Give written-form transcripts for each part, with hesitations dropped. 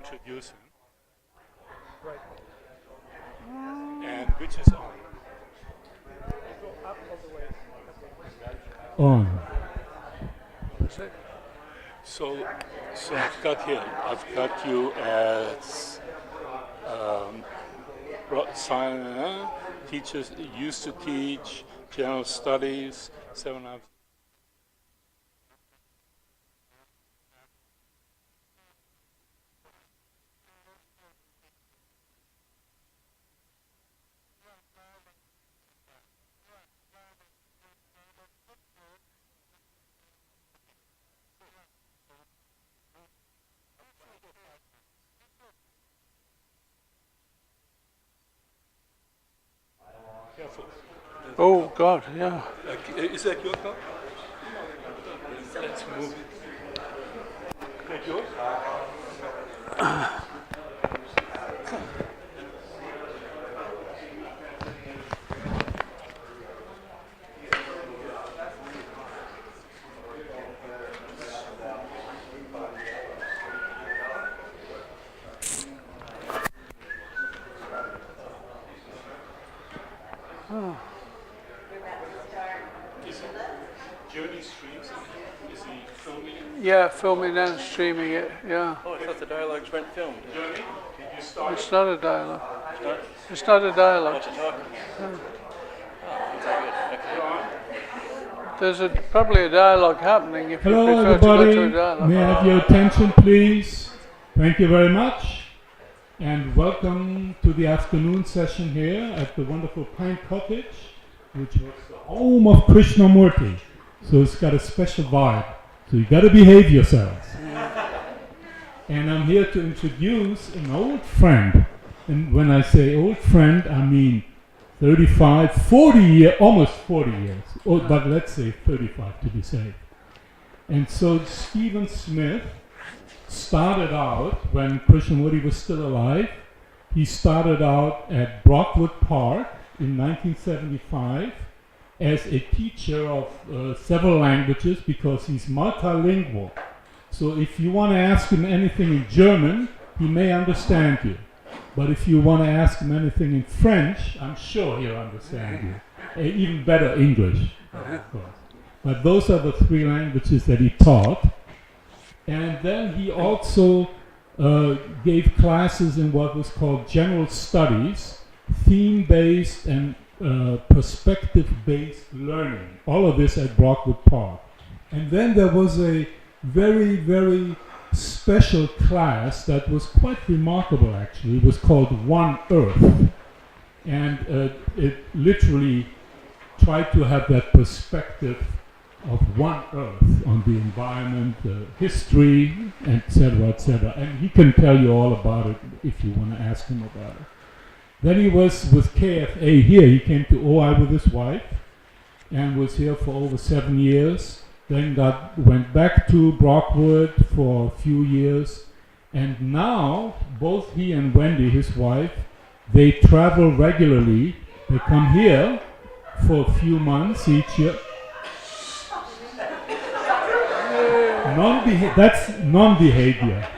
introduce him. Right. And which is on. Go up all the way. On. That's it. So I've got you as teachers used to teach general studies, 7.5. Careful. Oh, God, yeah. Is that your cup? Let's move it. Is that yours? Is it Journey streams? Is he filming it? Yeah, filming and streaming it, yeah. Oh, I thought the dialogues weren't filmed. Journey, can you start? It's not a dialogue. Start? It's not a dialogue. What's it talking? Oh, very good. Okay. There's probably a dialogue happening if you Hello, prefer to go to a everybody. dialogue. May I have your attention, please? Thank you very much. And welcome to the afternoon session here at the wonderful Pine Cottage, which was the home of Krishnamurti. So it's got a special vibe. So you got to behave yourselves. And I'm here to introduce an old friend. And when I say old friend, I mean 35, 40 years, almost 40 years. Oh, but let's say 35 to be safe. And so Stephen Smith started out when Krishnamurti was still alive. He started out at Brockwood Park in 1975 as a teacher of several languages because he's multilingual. So if you want to ask him anything in German, he may understand you. But if you want to ask him anything in French, I'm sure he'll understand you. Even better English, of course. But those are the three languages that he taught. And then he also gave classes in what was called general studies, theme-based and perspective-based learning. All of this at Brockwood Park. And then there was a very, very special class that was quite remarkable, actually. It was called One Earth. And it literally tried to have that perspective of one Earth on the environment, history, etc., etc. And he can tell you all about it if you want to ask him about it. Then he was with KFA here. He came to OI with his wife and was here for over 7 years. Then went back to Brockwood for a few years. And now, both he and Wendy, his wife, they travel regularly. They come here for a few months each year. That's non-behavior.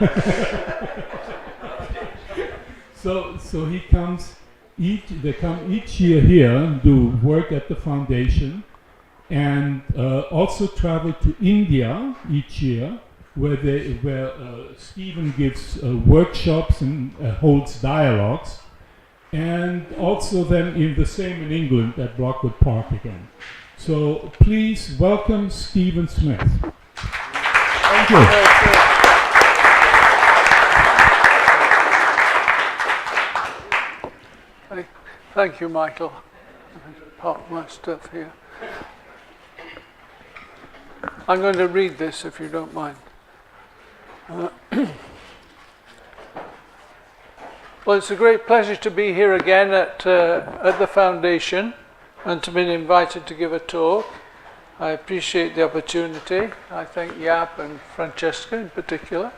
So he comes they come each year here and do work at the foundation, and also travel to India each year, where Stephen gives workshops and holds dialogues, and also then the same in England at Brockwood Park again. So please welcome Stephen Smith. Thank you. Thank you, Michael. Pop my stuff here. I'm going to read this if you don't mind. Well, it's a great pleasure to be here again at the foundation and to be invited to give a talk. I appreciate the opportunity. I thank Jaap and Francesca in particular.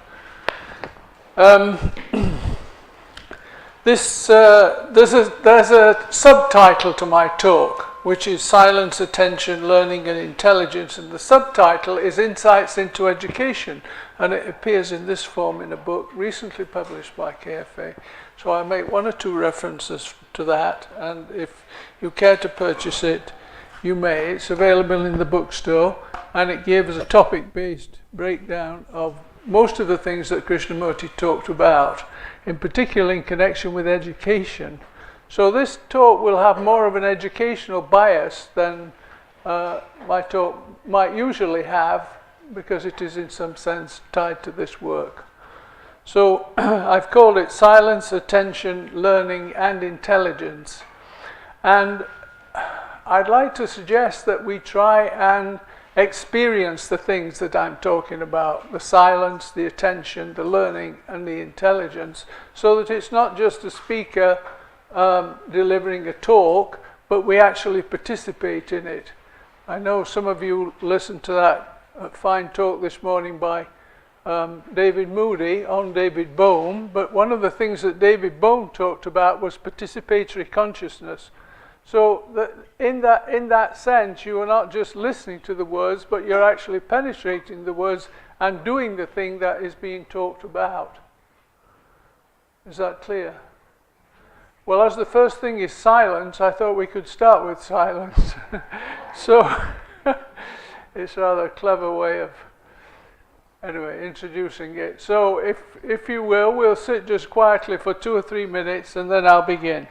There's a subtitle to my talk, which is Silence, Attention, Learning and Intelligence, and the subtitle is Insights into Education, and it appears in this form in a book recently published by KFA. So I make one or two references to that, and if you care to purchase it, you may. It's available in the bookstore, and it gives a topic-based breakdown of most of the things that Krishnamurti talked about, in particular in connection with education. So this talk will have more of an educational bias than my talk might usually have, because it is in some sense tied to this work. So I've called it Silence, Attention, Learning and Intelligence. And I'd like to suggest that we try and experience the things that I'm talking about, the silence, the attention, the learning and the intelligence, so that it's not just a speaker delivering a talk, but we actually participate in it. I know some of you listened to that fine talk this morning by David Moody on David Bohm, but one of the things that David Bohm talked about was participatory consciousness. So in that sense, you are not just listening to the words, but you're actually penetrating the words and doing the thing that is being talked about. Is that clear? Well, as the first thing is silence, I thought we could start with silence. So it's a rather clever way of, anyway, introducing it. So if you will, we'll sit just quietly for 2 or 3 minutes, and then I'll begin.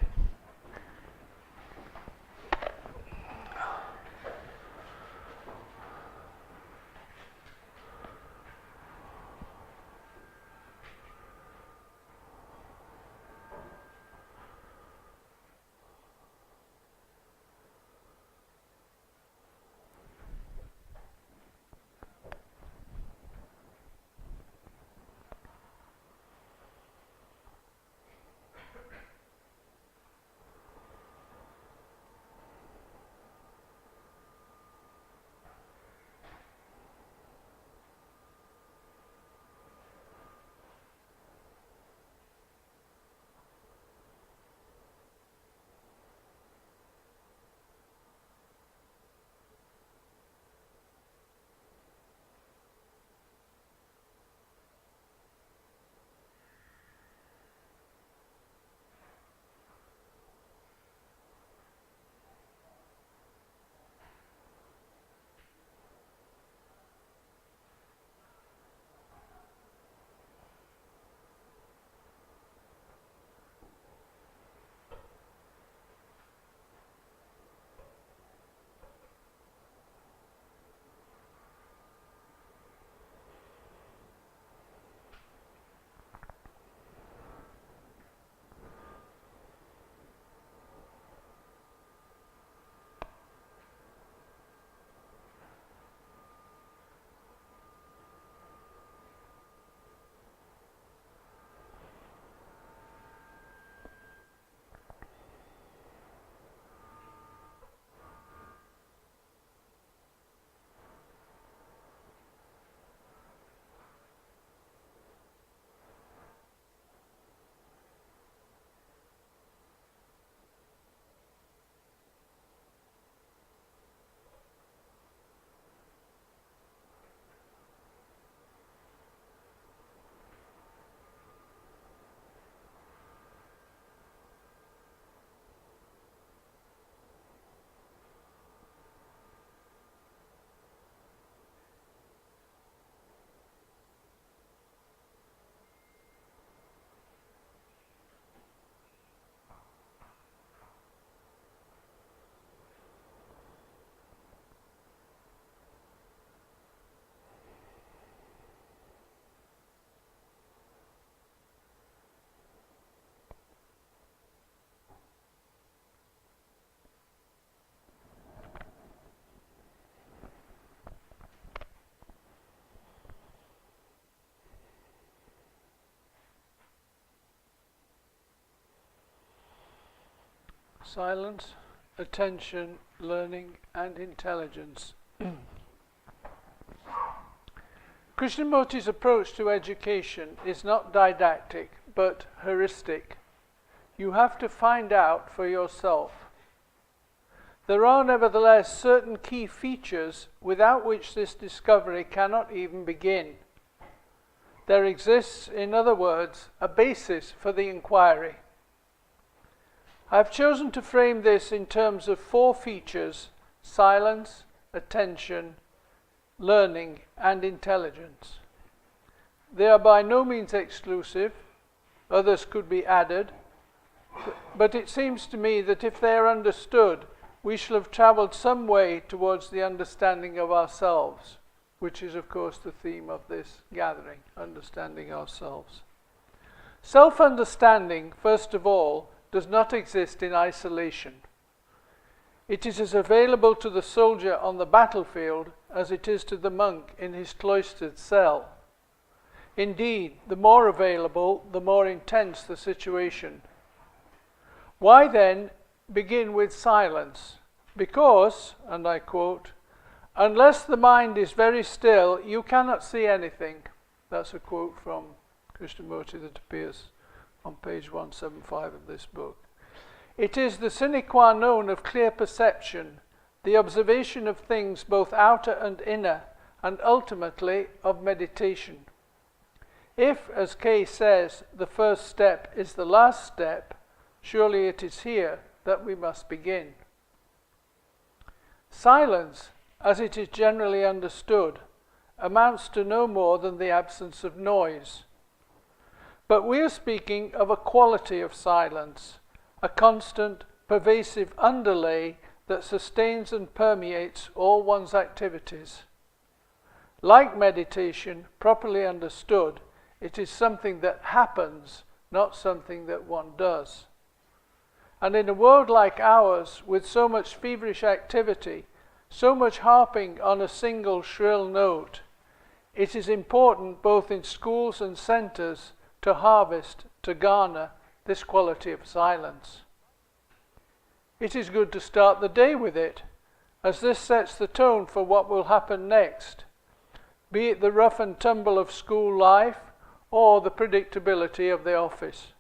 Silence, attention, learning and intelligence. Krishnamurti's approach to education is not didactic, but heuristic. You have to find out for yourself. there are nevertheless certain key features without which this discovery cannot even begin. There exists, in other words, a basis for the inquiry. I've chosen to frame this in terms of 4 features: silence, attention, learning, and intelligence. They are by no means exclusive. Others could be added. But it seems to me that if they are understood, we shall have travelled some way towards the understanding of ourselves, which is, of course, the theme of this gathering, understanding ourselves. Self-understanding, first of all, does not exist in isolation. It is as available to the soldier on the battlefield as it is to the monk in his cloistered cell. Indeed, the more available, the more intense the situation. Why then begin with silence? Because, and I quote, "Unless the mind is very still, you cannot see anything." That's a quote from Krishnamurti that appears on page 175 of this book. It is the sine qua non of clear perception, the observation of things both outer and inner, and ultimately of meditation. If, as Kay says, the first step is the last step, surely it is here that we must begin. Silence, as it is generally understood, amounts to no more than the absence of noise. But we are speaking of a quality of silence, a constant, pervasive underlay that sustains and permeates all one's activities. Like meditation, properly understood, it is something that happens, not something that one does. And in a world like ours, with so much feverish activity, so much harping on a single shrill note, it is important both in schools and centres to harvest, to garner this quality of silence. It is good to start the day with it, as this sets the tone for what will happen next, be it the rough and tumble of school life or the predictability of the office.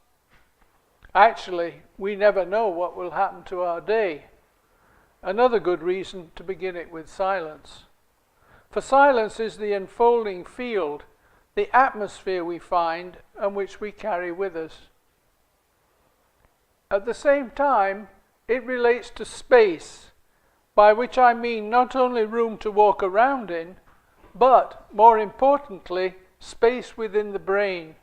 Actually, we never know what will happen to our day. Another good reason to begin it with silence. For silence is the unfolding field, the atmosphere we find and which we carry with us. At the same time, it relates to space, by which I mean not only room to walk around in, but, more importantly, space within the brain,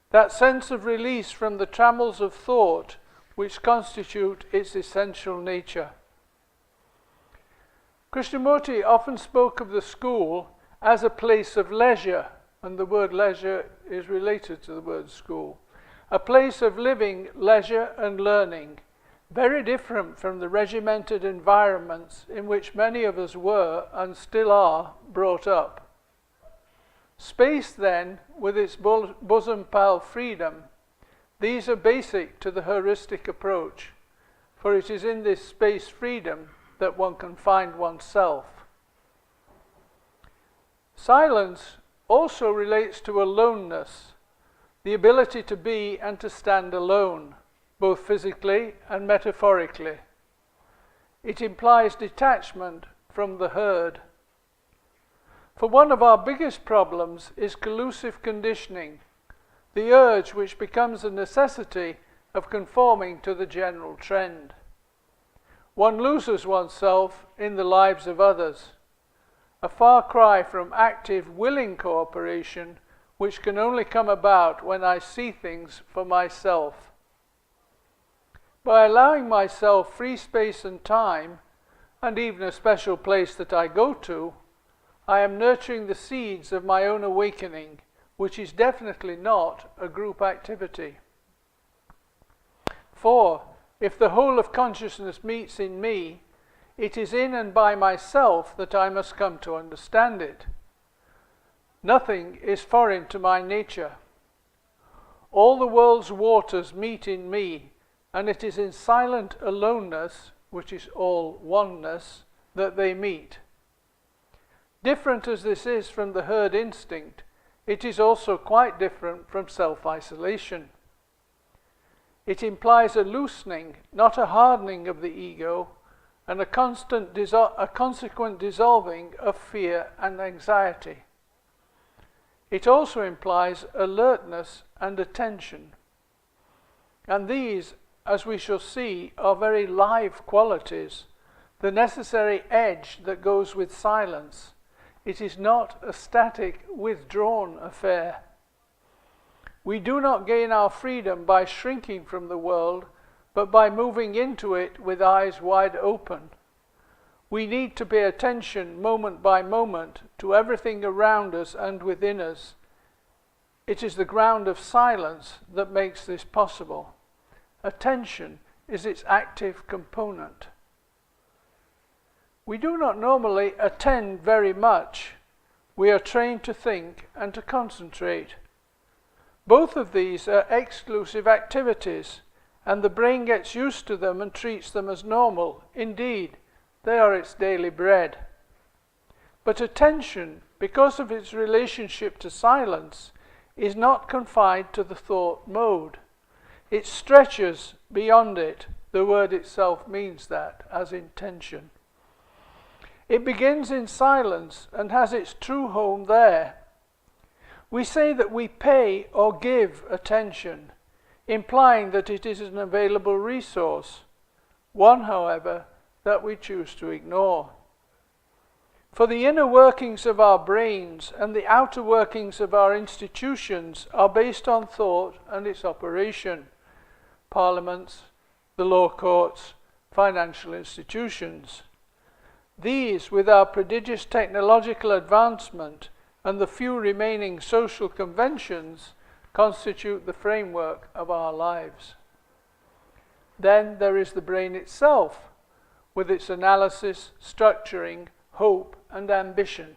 that sense of release from the trammels of thought which constitute its essential nature. Krishnamurti often spoke of the school as a place of leisure, and the word leisure is related to the word school. A place of living, leisure and learning, very different from the regimented environments in which many of us were and still are brought up. Space then, with its bosom pal freedom, these are basic to the heuristic approach, for it is in this space freedom that one can find oneself. Silence also relates to aloneness, the ability to be and to stand alone, both physically and metaphorically. It implies detachment from the herd. For one of our biggest problems is collusive conditioning, the urge which becomes a necessity of conforming to the general trend. One loses oneself in the lives of others, a far cry from active, willing cooperation which can only come about when I see things for myself. By allowing myself free space and time, and even a special place that I go to, I am nurturing the seeds of my own awakening, which is definitely not a group activity. For, if the whole of consciousness meets in me, it is in and by myself that I must come to understand it. Nothing is foreign to my nature. All the world's waters meet in me, and it is in silent aloneness, which is all oneness, that they meet. Different as this is from the herd instinct, it is also quite different from self-isolation. It implies a loosening, not a hardening of the ego, and a consequent dissolving of fear and anxiety. It also implies alertness and attention. And these, as we shall see, are very live qualities, the necessary edge that goes with silence. It is not a static, withdrawn affair. We do not gain our freedom by shrinking from the world, but by moving into it with eyes wide open. We need to pay attention moment by moment to everything around us and within us. It is the ground of silence that makes this possible. Attention is its active component. We do not normally attend very much. We are trained to think and to concentrate. Both of these are exclusive activities, and the brain gets used to them and treats them as normal. Indeed, they are its daily bread. But attention, because of its relationship to silence, is not confined to the thought mode. It stretches beyond it. The word itself means that, as intention. It begins in silence and has its true home there. We say that we pay or give attention, implying that it is an available resource, one, however, that we choose to ignore. For the inner workings of our brains and the outer workings of our institutions are based on thought and its operation. Parliaments, the law courts, financial institutions. These, with our prodigious technological advancement and the few remaining social conventions, constitute the framework of our lives. Then there is the brain itself, with its analysis, structuring, hope, and ambition,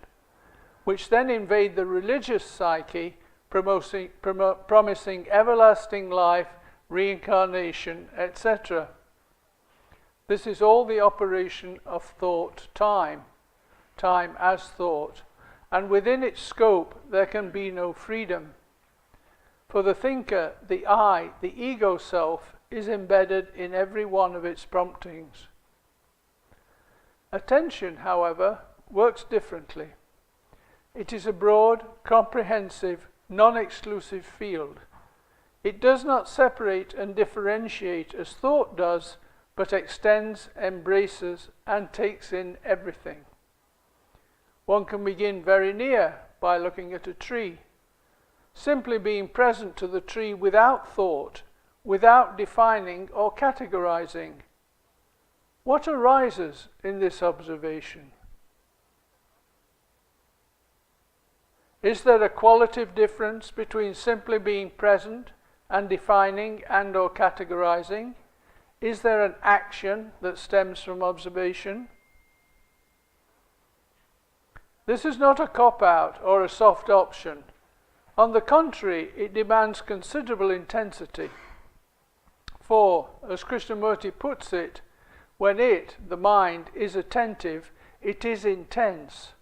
which then invade the religious psyche, promising everlasting life, reincarnation, etc. This is all the operation of thought time as thought, and within its scope there can be no freedom. For the thinker, the I, the ego self, is embedded in every one of its promptings. Attention, however, works differently. It is a broad, comprehensive, non-exclusive field. It does not separate and differentiate as thought does, but extends, embraces, and takes in everything. One can begin very near by looking at a tree, simply being present to the tree without thought, without defining or categorizing. What arises in this observation? Is there a qualitative difference between simply being present and defining and or categorizing? Is there an action that stems from observation? This is not a cop-out or a soft option. On the contrary, it demands considerable intensity. For, as Krishnamurti puts it, when it, the mind, is attentive, it is intense.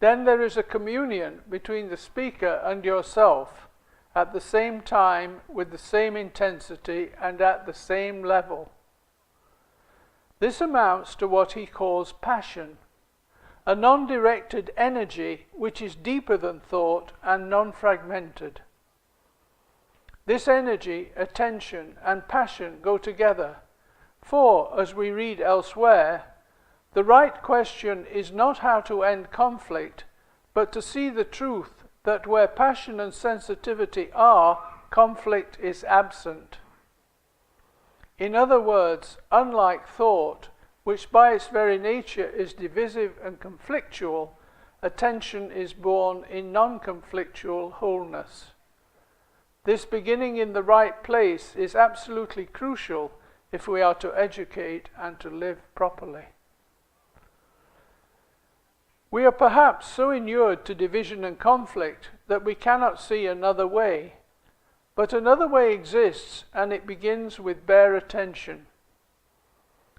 Then there is a communion between the speaker and yourself at the same time, with the same intensity, and at the same level. This amounts to what he calls passion, a non-directed energy which is deeper than thought and non-fragmented. This energy, attention, and passion go together, for, as we read elsewhere, the right question is not how to end conflict, but to see the truth that where passion and sensitivity are, conflict is absent. In other words, unlike thought, which by its very nature is divisive and conflictual, attention is born in non-conflictual wholeness. This beginning in the right place is absolutely crucial if we are to educate and to live properly. We are perhaps so inured to division and conflict that we cannot see another way. But another way exists, and it begins with bare attention.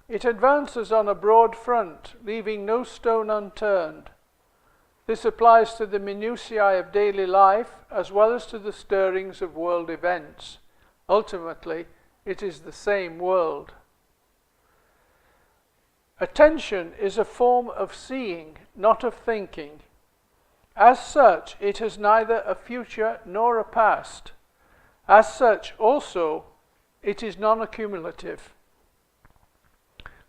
It advances on a broad front, leaving no stone unturned. This applies to the minutiae of daily life as well as to the stirrings of world events. Ultimately, it is the same world. Attention is a form of seeing, not of thinking. As such, it has neither a future nor a past. As such, also, it is non-accumulative.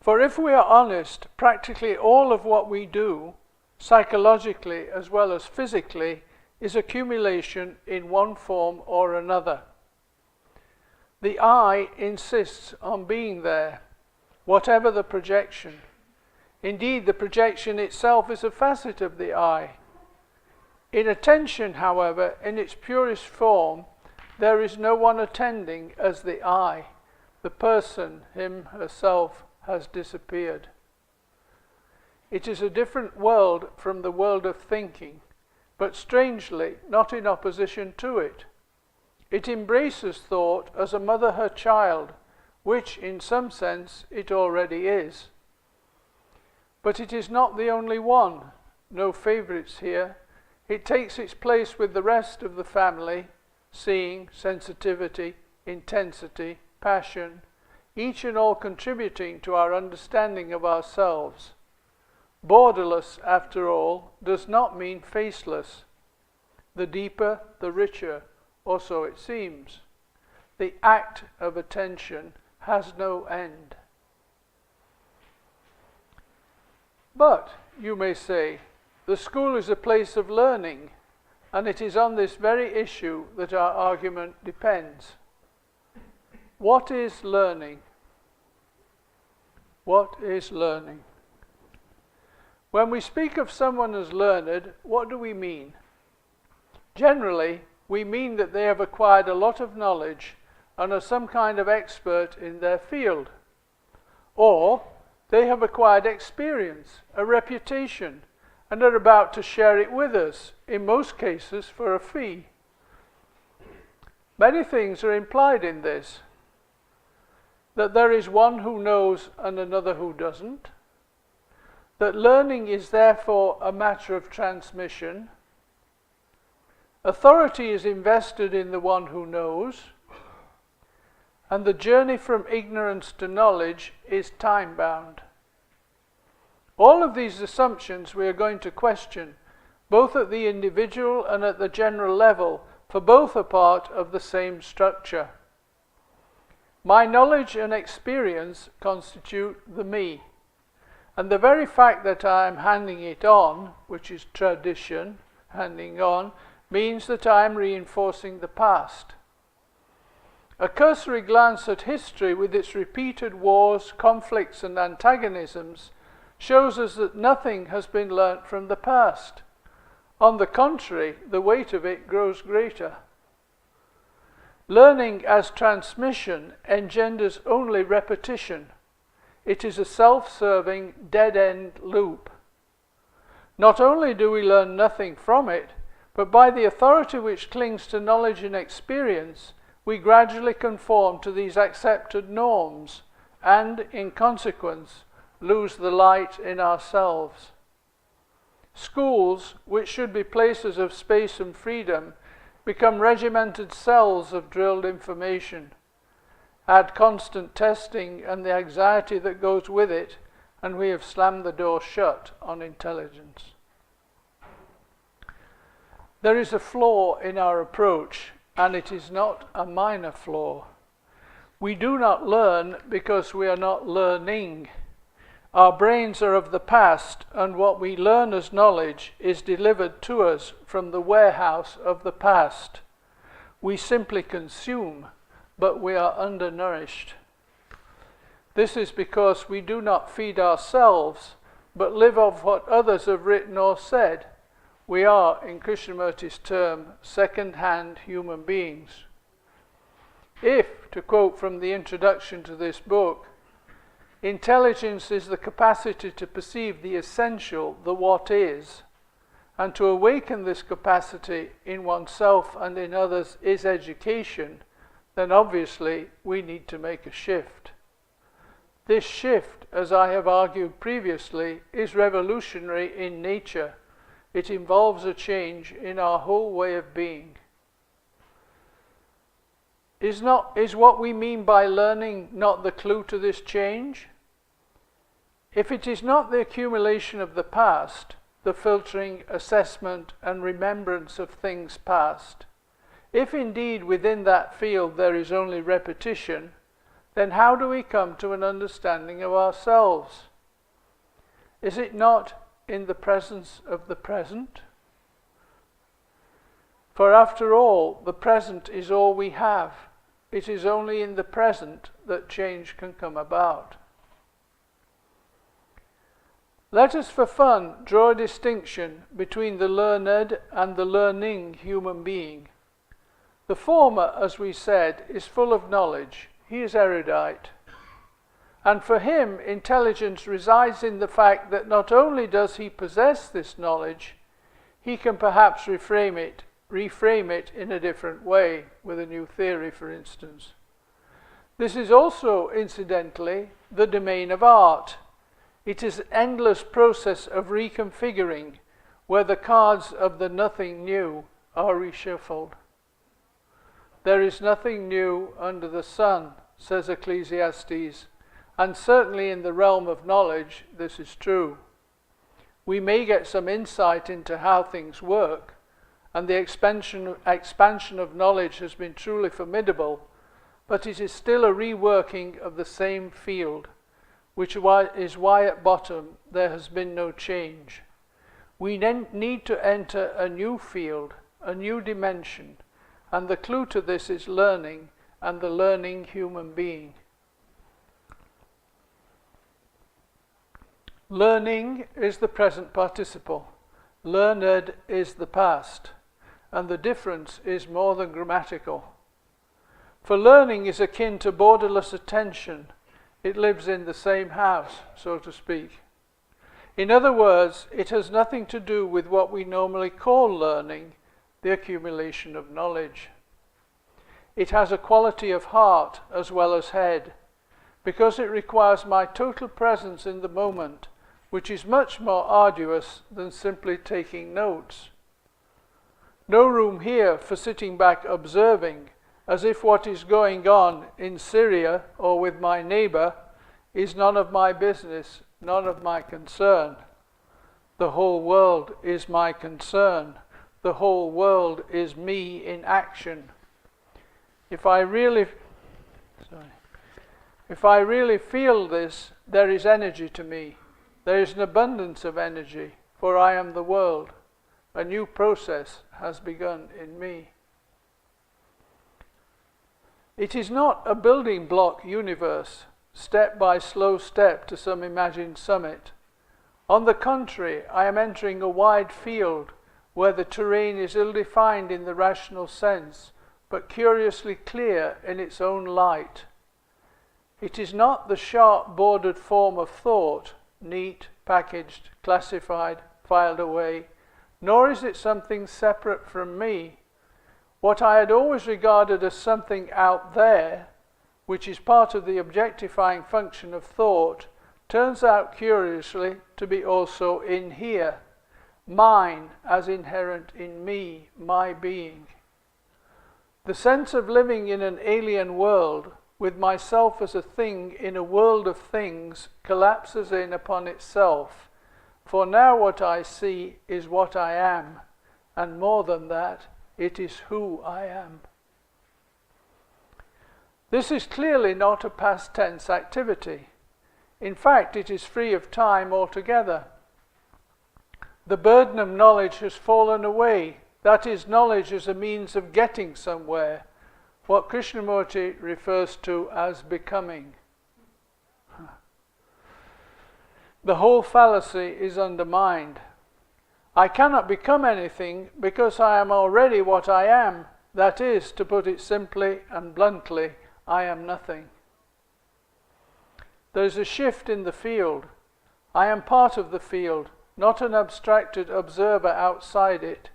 For if we are honest, practically all of what we do, psychologically as well as physically, is accumulation in one form or another. The I insists on being there, whatever the projection. Indeed, the projection itself is a facet of the I. In attention, however, in its purest form, there is no one attending as the I. The person, him, herself, has disappeared. It is a different world from the world of thinking, but strangely not in opposition to it. It embraces thought as a mother her child, which in some sense it already is. But it is not the only one, no favourites here. It takes its place with the rest of the family, seeing, sensitivity, intensity, passion, each and all contributing to our understanding of ourselves. Borderless, after all, does not mean faceless. The deeper, the richer, or so it seems. The act of attention has no end. But, you may say, the school is a place of learning, and it is on this very issue that our argument depends. What is learning? What is learning? When we speak of someone as learned, what do we mean? Generally, we mean that they have acquired a lot of knowledge and are some kind of expert in their field. Or they have acquired experience, a reputation, and are about to share it with us, in most cases for a fee. Many things are implied in this. That there is one who knows and another who doesn't. That learning is therefore a matter of transmission. Authority is invested in the one who knows. And the journey from ignorance to knowledge is time-bound. All of these assumptions we are going to question, both at the individual and at the general level, for both are part of the same structure. My knowledge and experience constitute the me, and the very fact that I am handing it on, which is tradition, handing on, means that I am reinforcing the past. A cursory glance at history with its repeated wars, conflicts and antagonisms shows us that nothing has been learnt from the past. On the contrary, the weight of it grows greater. Learning as transmission engenders only repetition. It is a self-serving, dead-end loop. Not only do we learn nothing from it, but by the authority which clings to knowledge and experience, we gradually conform to these accepted norms and, in consequence, lose the light in ourselves. Schools, which should be places of space and freedom, become regimented cells of drilled information. Add constant testing and the anxiety that goes with it, and we have slammed the door shut on intelligence. There is a flaw in our approach, and it is not a minor flaw. We do not learn because we are not learning. Our brains are of the past, and what we learn as knowledge is delivered to us from the warehouse of the past. We simply consume, but we are undernourished. This is because we do not feed ourselves, but live off what others have written or said. We are, in Krishnamurti's term, second-hand human beings. If, to quote from the introduction to this book, intelligence is the capacity to perceive the essential, the what is, and to awaken this capacity in oneself and in others is education, then obviously we need to make a shift. This shift, as I have argued previously, is revolutionary in nature. It involves a change in our whole way of being. Is what we mean by learning not the clue to this change? If it is not the accumulation of the past, the filtering, assessment, and remembrance of things past, if indeed within that field there is only repetition, then how do we come to an understanding of ourselves? Is it not in the presence of the present? For after all, the present is all we have. It is only in the present that change can come about. Let us for fun draw a distinction between the learned and the learning human being. The former, as we said, is full of knowledge. He is erudite. And for him, intelligence resides in the fact that not only does he possess this knowledge, he can perhaps reframe it in a different way, with a new theory, for instance. This is also, incidentally, the domain of art. It is an endless process of reconfiguring, where the cards of the nothing new are reshuffled. There is nothing new under the sun, says Ecclesiastes, and certainly in the realm of knowledge this is true. We may get some insight into how things work, and the expansion of knowledge has been truly formidable, but it is still a reworking of the same field, which is why at bottom there has been no change. We need to enter a new field, a new dimension, and the clue to this is learning and the learning human being. Learning is the present participle. Learned is the past, and the difference is more than grammatical. For learning is akin to borderless attention. It lives in the same house, so to speak. In other words, it has nothing to do with what we normally call learning, the accumulation of knowledge. It has a quality of heart as well as head, because it requires my total presence in the moment, which is much more arduous than simply taking notes. No room here for sitting back observing, as if what is going on in Syria or with my neighbor is none of my business, none of my concern. The whole world is my concern. The whole world is me in action. If I really feel this, there is energy to me. There is an abundance of energy, for I am the world. A new process has begun in me. It is not a building block universe, step by slow step to some imagined summit. On the contrary, I am entering a wide field where the terrain is ill-defined in the rational sense, but curiously clear in its own light. It is not the sharp-bordered form of thought, neat, packaged, classified, filed away, nor is it something separate from me. What I had always regarded as something out there, which is part of the objectifying function of thought, turns out curiously to be also in here, mine as inherent in me, my being. The sense of living in an alien world, with myself as a thing in a world of things, collapses in upon itself. For now what I see is what I am, and more than that, it is who I am. This is clearly not a past tense activity. In fact, it is free of time altogether. The burden of knowledge has fallen away. That is, knowledge as a means of getting somewhere, what Krishnamurti refers to as becoming. The whole fallacy is undermined. I cannot become anything because I am already what I am. That is, to put it simply and bluntly, I am nothing. There is a shift in the field. I am part of the field, not an abstracted observer outside it.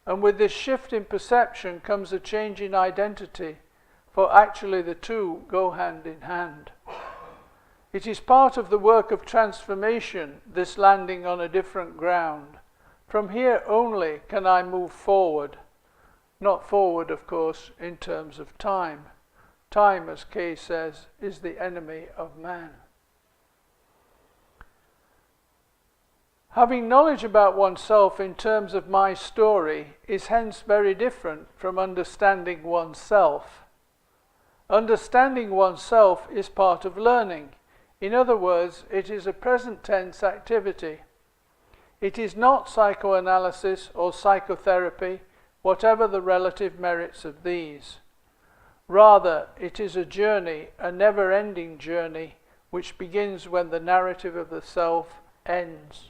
And with this shift in perception comes a change in identity, for actually the two go hand in hand. It is part of the work of transformation, this landing on a different ground. From here only can I move forward. Not forward, of course, in terms of time. Time, as Kay says, is the enemy of man. Having knowledge about oneself in terms of my story is hence very different from understanding oneself. Understanding oneself is part of learning. In other words, it is a present tense activity. It is not psychoanalysis or psychotherapy, whatever the relative merits of these. Rather, it is a journey, a never-ending journey, which begins when the narrative of the self ends.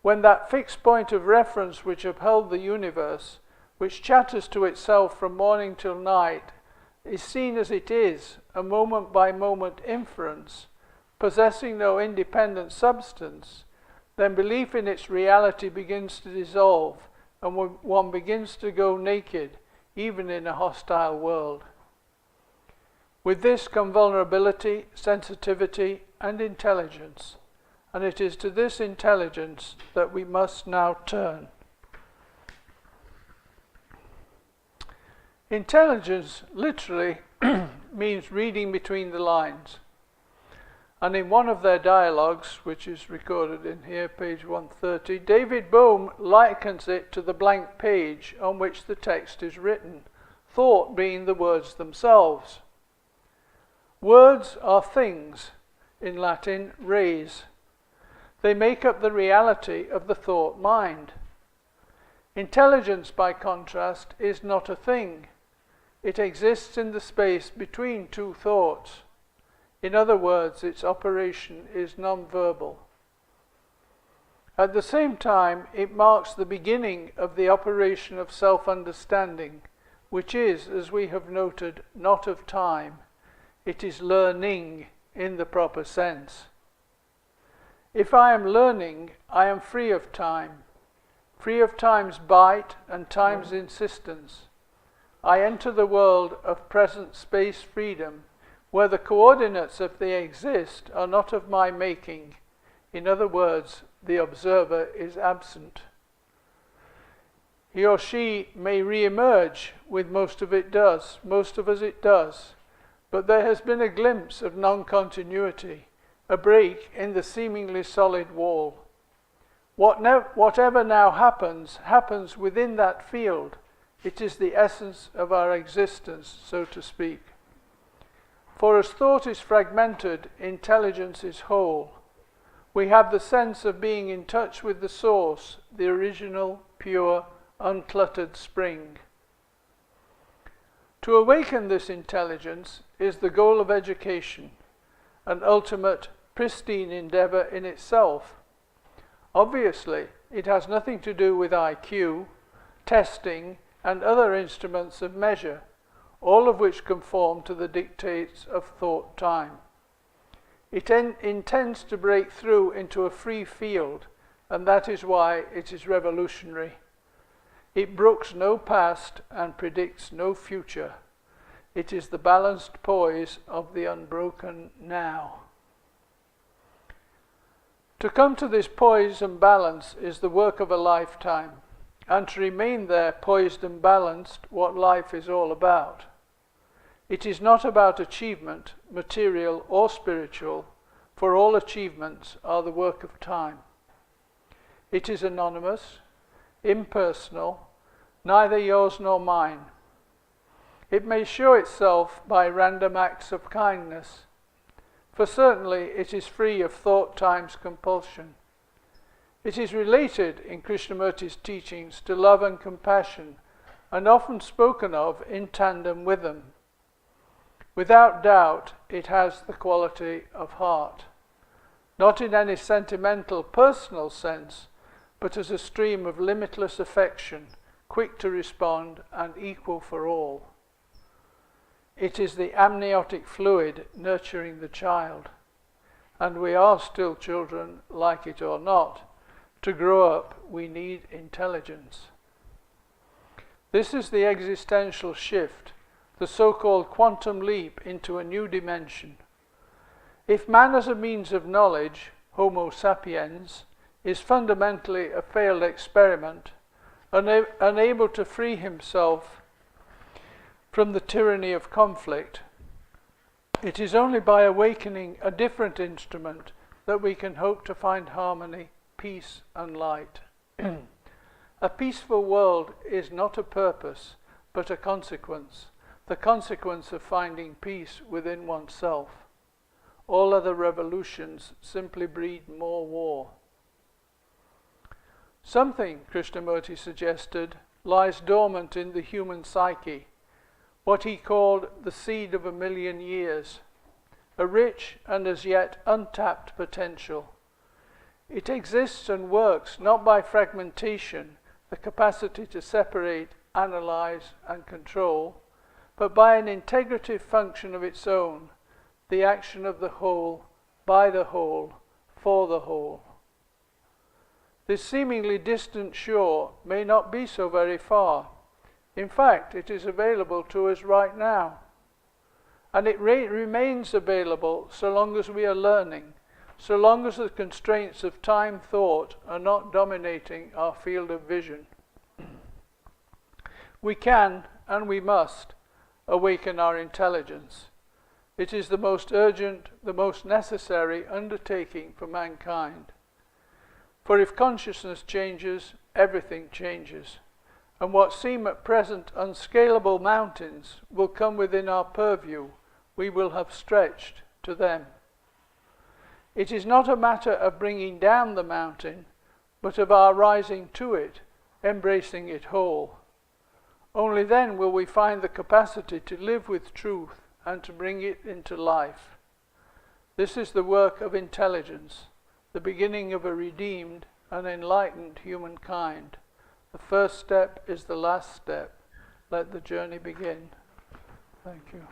When that fixed point of reference which upheld the universe, which chatters to itself from morning till night, is seen as it is, a moment-by-moment inference, possessing no independent substance, then belief in its reality begins to dissolve, and one begins to go naked, even in a hostile world. With this come vulnerability, sensitivity, and intelligence, and it is to this intelligence that we must now turn. Intelligence literally means reading between the lines. And in one of their dialogues, which is recorded in here, page 130, David Bohm likens it to the blank page on which the text is written, thought being the words themselves. Words are things, in Latin, res. They make up the reality of the thought mind. Intelligence, by contrast, is not a thing. It exists in the space between two thoughts. In other words, its operation is non-verbal. At the same time, it marks the beginning of the operation of self-understanding, which is, as we have noted, not of time. It is learning in the proper sense. If I am learning, I am free of time time's bite and time's insistence. I enter the world of present space freedom, where the coordinates, if they exist, are not of my making. In other words, the observer is absent. He or she may re-emerge, with most of us it does, but there has been a glimpse of non-continuity, a break in the seemingly solid wall. Whatever now happens within that field. It is the essence of our existence, so to speak. For as thought is fragmented, intelligence is whole. We have the sense of being in touch with the source, the original, pure, uncluttered spring. To awaken this intelligence is the goal of education, an ultimate, pristine endeavor in itself. Obviously, it has nothing to do with IQ, testing, and other instruments of measure, all of which conform to the dictates of thought time. It intends to break through into a free field, and that is why it is revolutionary. It brooks no past and predicts no future. It is the balanced poise of the unbroken now. To come to this poise and balance is the work of a lifetime, and to remain there poised and balanced, what life is all about. It is not about achievement, material or spiritual, for all achievements are the work of time. It is anonymous, impersonal, neither yours nor mine. It may show itself by random acts of kindness, for certainly it is free of thought time's compulsion. It is related in Krishnamurti's teachings to love and compassion, and often spoken of in tandem with them. Without doubt, it has the quality of heart, not in any sentimental, personal sense, but as a stream of limitless affection, quick to respond and equal for all. It is the amniotic fluid nurturing the child, and we are still children, like it or not. To grow up, we need intelligence. This is the existential shift, the so-called quantum leap into a new dimension. If man as a means of knowledge, Homo sapiens, is fundamentally a failed experiment, unable to free himself from the tyranny of conflict, it is only by awakening a different instrument that we can hope to find harmony, peace and light. A peaceful world is not a purpose, but a consequence, the consequence of finding peace within oneself. All other revolutions simply breed more war. Something, Krishnamurti suggested, lies dormant in the human psyche, what he called the seed of 1,000,000 years, a rich and as yet untapped potential. It exists and works not by fragmentation, the capacity to separate, analyze, and control, but by an integrative function of its own, the action of the whole, by the whole, for the whole. This seemingly distant shore may not be so very far. In fact, it is available to us right now. And it remains available so long as we are learning, so long as the constraints of time thought are not dominating our field of vision. We can, and we must, awaken our intelligence. It is the most urgent, the most necessary undertaking for mankind. For if consciousness changes, everything changes, and what seem at present unscalable mountains will come within our purview. We will have stretched to them. It is not a matter of bringing down the mountain, but of our rising to it, embracing it whole. Only then will we find the capacity to live with truth and to bring it into life. This is the work of intelligence, the beginning of a redeemed and enlightened humankind. The first step is the last step. Let the journey begin. Thank you.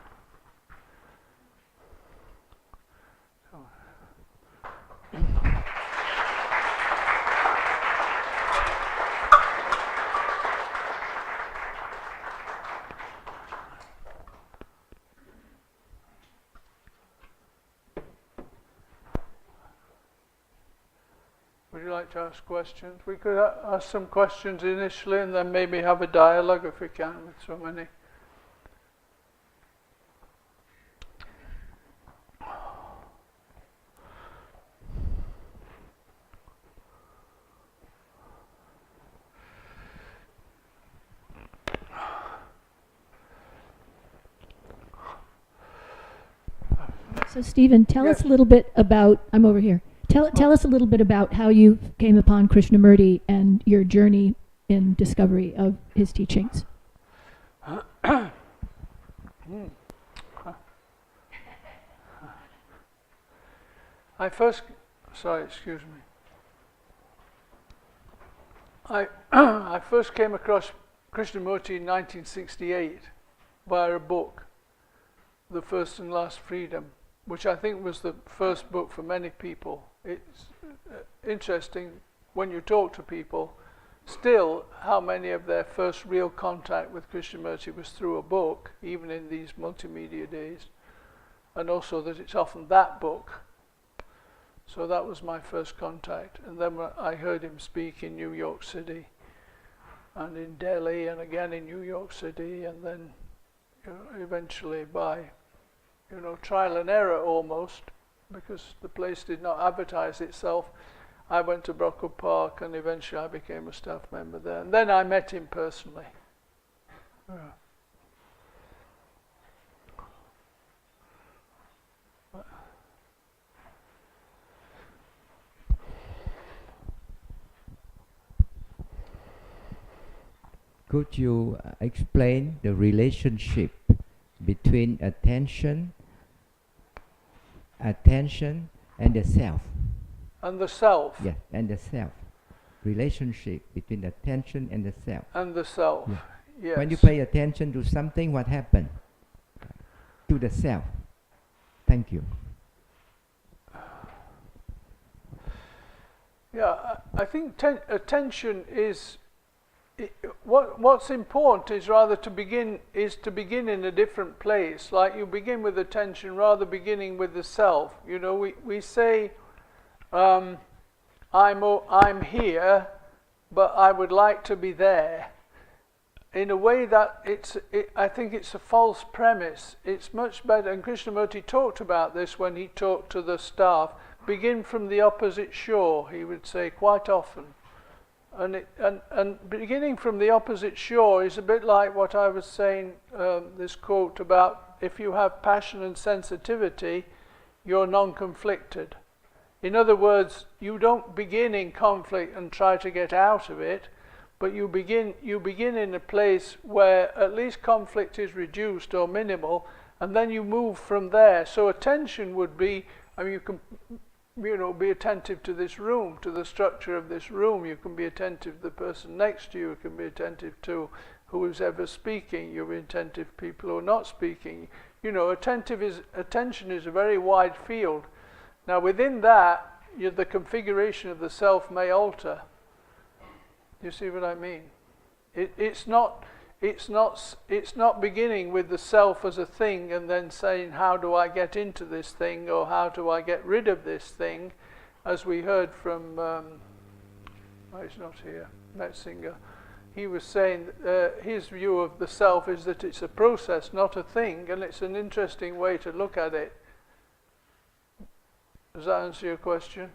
Would you like to ask questions? We could ask some questions initially and then maybe have a dialogue if we can with so many. So Stephen, tell us a little bit about, I'm over here. Tell us a little bit about how you came upon Krishnamurti and your journey in discovery of his teachings. I first came across Krishnamurti in 1968 via a book, The First and Last Freedom, which I think was the first book for many people. It's interesting when you talk to people still how many of their first real contact with Krishnamurti was through a book, even in these multimedia days, and also that it's often that book. So that was my first contact. And then I heard him speak in New York City and in Delhi and again in New York City, and then eventually by trial and error almost, because the place did not advertise itself, I went to Brockwood Park and eventually I became a staff member there. And then I met him personally. Yeah. Could you explain the relationship between attention and the self? And the self. Yeah, and the self. Relationship between attention and the self. And the self, yeah. Yes. When you pay attention to something, what happens to the self? Thank you. Yeah, I think attention is what's important is rather to begin in a different place. Like you begin with attention rather beginning with the self. We say I'm here, but I would like to be there. In a way that I think it's a false premise. It's much better, and Krishnamurti talked about this when he talked to the staff. begin from the opposite shore, he would say quite often. And beginning from the opposite shore is a bit like what I was saying, this quote about if you have passion and sensitivity, you're non-conflicted. In other words, you don't begin in conflict and try to get out of it, but you begin in a place where at least conflict is reduced or minimal, and then you move from there. So attention would be, I mean, you can, be attentive to this room, to the structure of this room. You can be attentive to the person next to you. You can be attentive to who's ever speaking. You'll be attentive to people who are not speaking. Attention is a very wide field. Now within that, the configuration of the self may alter. You see what I mean? It's not beginning with the self as a thing and then saying, how do I get into this thing, or how do I get rid of this thing, as we heard from, he's not here, Metzinger. He was saying his view of the self is that it's a process, not a thing, and it's an interesting way to look at it. Does that answer your question?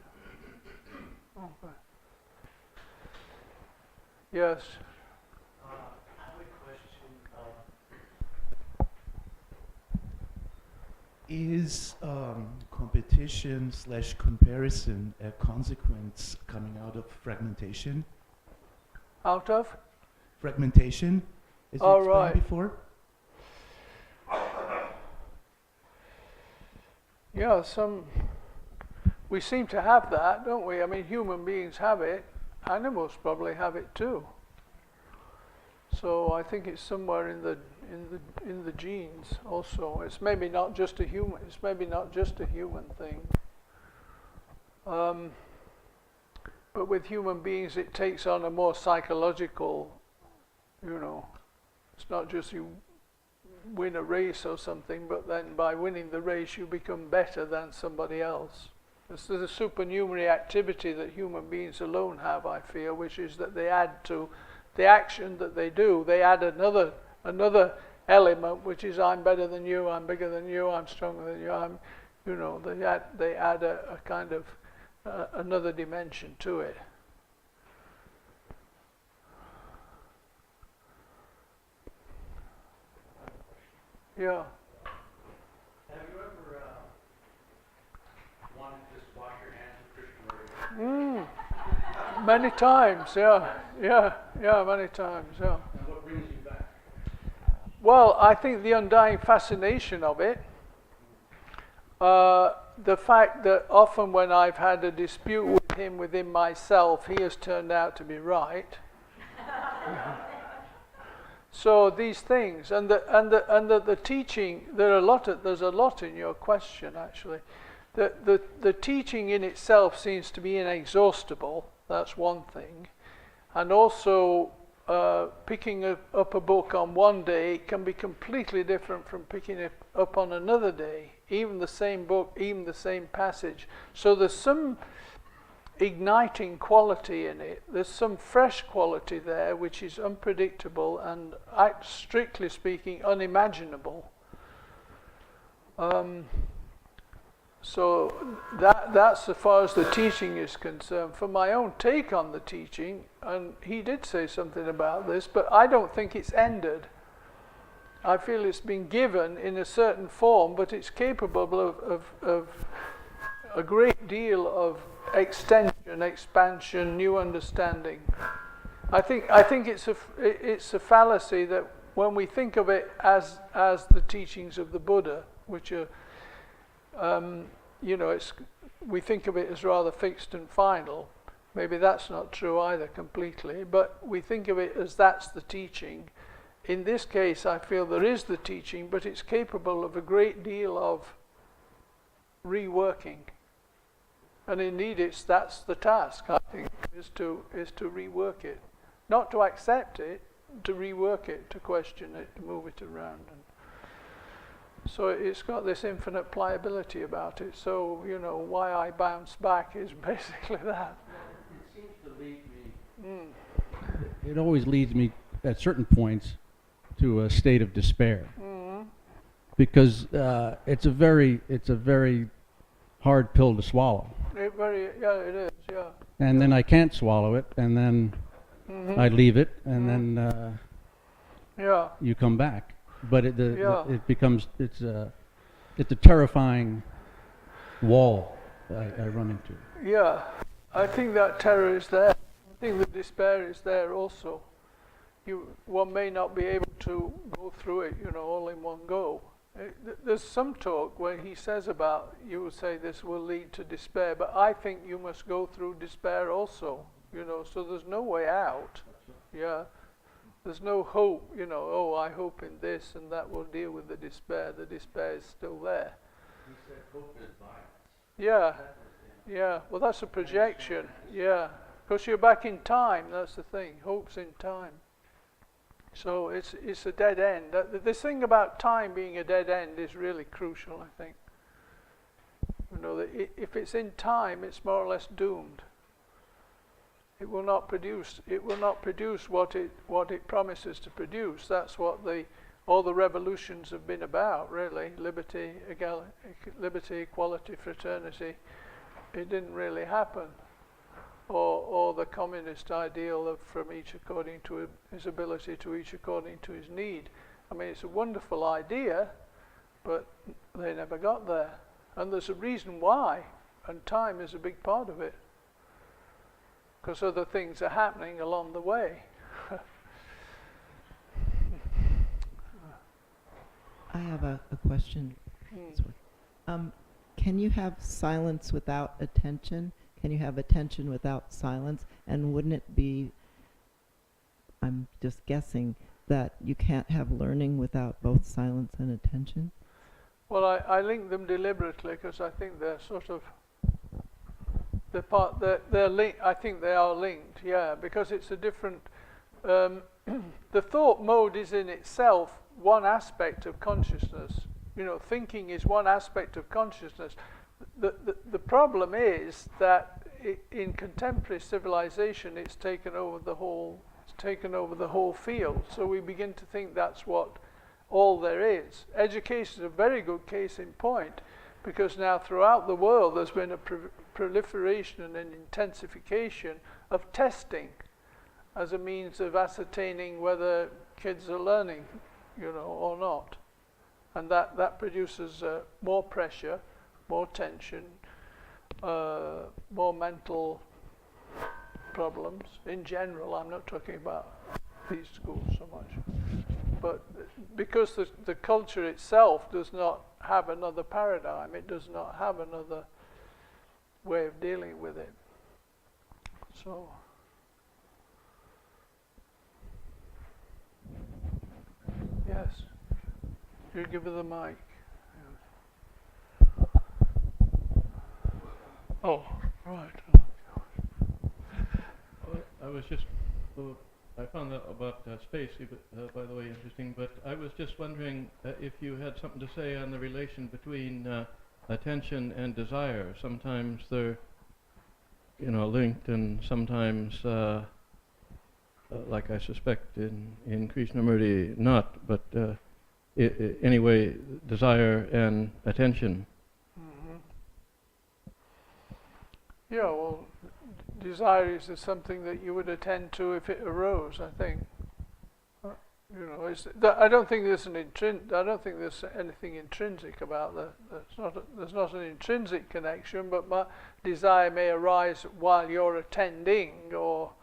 Okay. Yes. I have a question. Is competition/comparison a consequence coming out of fragmentation? Out of? Fragmentation? As you explained right. before? Yeah, we seem to have that, don't we? I mean, human beings have it. Animals probably have it too. So I think it's somewhere in the genes also. It's maybe not just a human. It's maybe not just a human thing. But with human beings, it takes on a more psychological. It's not just you win a race or something, but then by winning the race, you become better than somebody else. There's a supernumerary activity that human beings alone have, I feel, which is that they add to the action that they do. They add another element, which is I'm better than you, I'm bigger than you, I'm stronger than you. They add a kind of another dimension to it. Yeah. Have you ever wanted to just wash your hands of Krishnamurti? Many times, yeah, many times, yeah. And what brings you back? Well, I think the undying fascination of it, the fact that often when I've had a dispute with him within myself, he has turned out to be right. So these things, and the teaching, there's a lot in your question actually. The teaching in itself seems to be inexhaustible. That's one thing, and also picking up a book on one day can be completely different from picking it up on another day. Even the same book, even the same passage. So there's some igniting quality in it. There's some fresh quality there which is unpredictable and, strictly speaking, unimaginable. So that's as far as the teaching is concerned. For my own take on the teaching, and he did say something about this, but I don't think it's ended. I feel it's been given in a certain form, but it's capable of a great deal of extension, expansion, new understanding. I think it's a fallacy that when we think of it as the teachings of the Buddha, which are we think of it as rather fixed and final. Maybe that's not true either completely, but we think of it as that's the teaching. In this case, I feel there is the teaching, but it's capable of a great deal of reworking. And indeed, that's the task, I think, is to rework it. Not to accept it, to rework it, to question it, to move it around. And so it's got this infinite pliability about it. So, why I bounce back is basically that. It seems to lead me. It always leads me at certain points to a state of despair, because it's a very hard pill to swallow. It is, yeah. And then I can't swallow it, and then I leave it, and then Yeah, you come back. But Yeah. it becomes, it's a terrifying wall I run into. yeah. I think that terror is there. I think the despair is there also. One may not be able to go through it, all in one go. There's some talk where he says about, you will say this will lead to despair, but I think you must go through despair also, so there's no way out. Yeah. There's no hope, I hope in this and that will deal with the despair. The despair is still there. You said hope is violence. Yeah. Yeah. Well, that's a projection. Yeah. Because you're back in time, that's the thing. Hope's in time. So it's a dead end. This thing about time being a dead end is really crucial, I think. That if it's in time, it's more or less doomed. It will not produce what it promises to produce. That's what all the revolutions have been about, really. Liberty, equality, fraternity. It didn't really happen. Or the communist ideal of from each according to his ability to each according to his need. I mean, it's a wonderful idea, but they never got there. And there's a reason why, and time is a big part of it. Because other things are happening along the way. I have a question. Can you have silence without attention? Can you have attention without silence? And wouldn't it be, I'm just guessing, that you can't have learning without both silence and attention? Well, I link them deliberately because I think they're sort of they're linked. I think they are linked, yeah, because it's a different. The thought mode is in itself one aspect of consciousness. Thinking is one aspect of consciousness. The problem is that in contemporary civilization, it's taken over the whole field. So we begin to think that's what all there is. Education is a very good case in point, because now throughout the world there's been a proliferation and an intensification of testing as a means of ascertaining whether kids are learning, or not. And that produces more pressure, more tension, more mental problems in general. I'm not talking about these schools so much. But because the culture itself does not have another paradigm, it does not have another way of dealing with it. So, yes, you give her the mic. Oh, right. I was just, I found that about space, by the way, interesting, but I was just wondering if you had something to say on the relation between attention and desire. Sometimes they're, linked, and sometimes, like I suspect in Krishnamurti, not, but anyway, desire and attention. Mm-hmm. Yeah, well, desire is something that you would attend to if it arose, I think. I don't think there's anything intrinsic about that. There's not an intrinsic connection, but my desire may arise while you're attending, or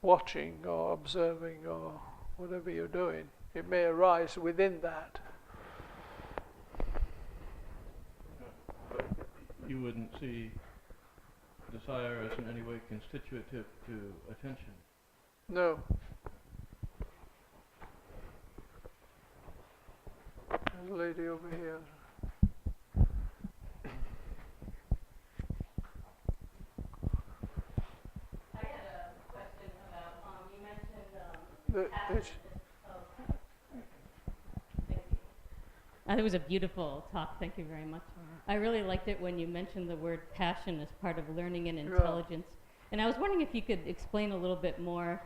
watching, or observing, or whatever you're doing. It may arise within that. But you wouldn't see desire as in any way constitutive to attention? No. There's a lady over here. I had a question about, you mentioned passion. Thank you. It was a beautiful talk, thank you very much. I really liked it when you mentioned the word passion as part of learning and intelligence. And I was wondering if you could explain a little bit more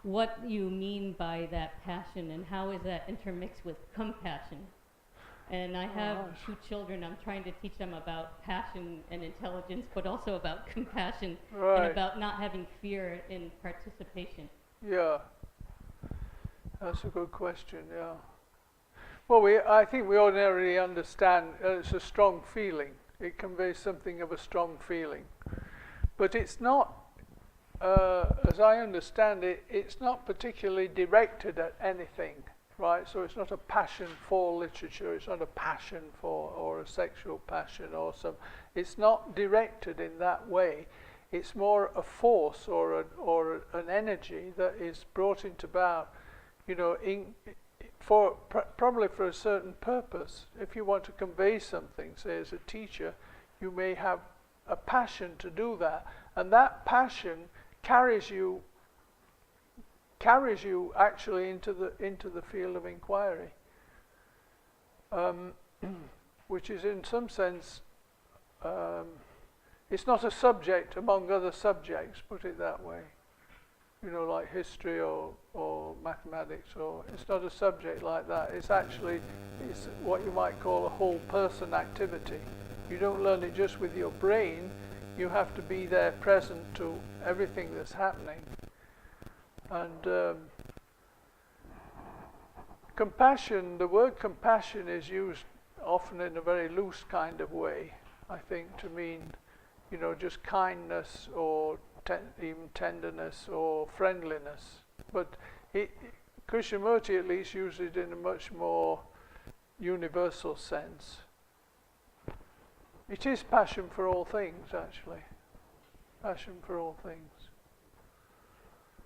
what you mean by that passion and how is that intermixed with compassion? And I have nice. 2 children. I'm trying to teach them about passion and intelligence, but also about compassion Right. and about not having fear in participation. Yeah, that's a good question. Yeah. Well, I think we ordinarily understand it's a strong feeling. It conveys something of a strong feeling, but it's not. As I understand it, it's not particularly directed at anything, right? So it's not a passion for literature. It's not a passion for or a sexual passion or some. It's not directed in that way. It's more a force or an energy that is brought into about, you know, probably for a certain purpose. If you want to convey something, say as a teacher, you may have a passion to do that, and that passion carries you actually into the field of inquiry, which is in some sense. It's not a subject among other subjects, put it that way. You know, like history or mathematics, or it's not a subject like that. It's actually, it's what you might call a whole person activity. You don't learn it just with your brain. You have to be there present to everything that's happening. And compassion, the word compassion is used often in a very loose kind of way, I think, to mean, you know, just kindness or even tenderness or friendliness. But Krishnamurti at least uses it in a much more universal sense. It is passion for all things, actually. Passion for all things.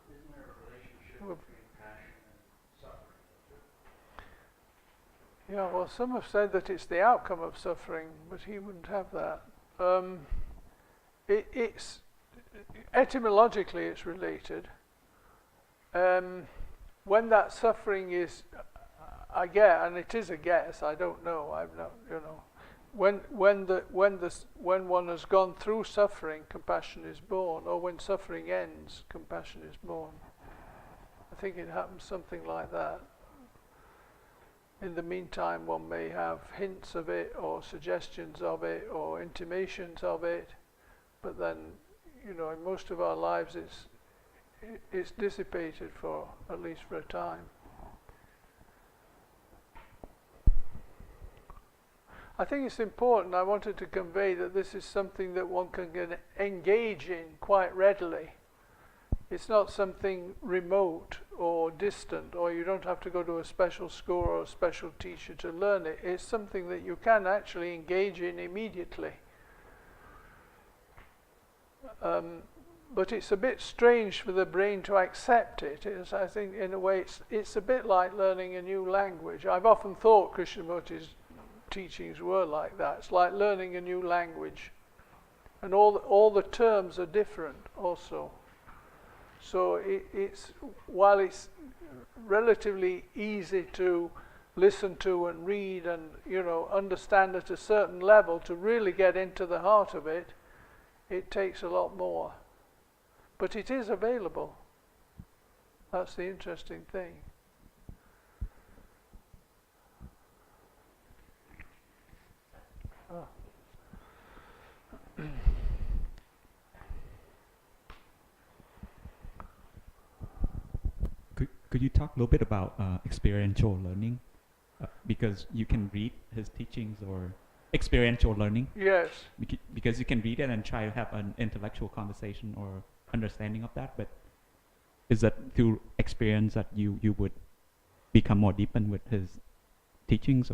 Isn't there a relationship between passion and suffering? Yeah, well, some have said that it's the outcome of suffering, but he wouldn't have that. It's etymologically it's related. When that suffering is, I guess, and it is a guess, I don't know. I've not, you know, when one has gone through suffering, compassion is born, or when suffering ends, compassion is born. I think it happens something like that. In the meantime, one may have hints of it, or suggestions of it, or intimations of it, but then, you know, in most of our lives, it's dissipated for at least for a time. I think it's important. I wanted to convey that this is something that one can engage in quite readily. It's not something remote or distant, or you don't have to go to a special school or a special teacher to learn it. It's something that you can actually engage in immediately. But it's a bit strange for the brain to accept it. I think in a way it's a bit like learning a new language. I've often thought Krishnamurti's teachings were like that. It's like learning a new language. And all the terms are different also. So while it's relatively easy to listen to and read and, you know, understand at a certain level, to really get into the heart of it, it takes a lot more. But it is available. That's the interesting thing. Oh. Could you talk a little bit about experiential learning? Because you can read his teachings, or experiential learning. Yes. Because you can read it and try to have an intellectual conversation or understanding of that, but is that through experience that you would become more deepened with his teachings,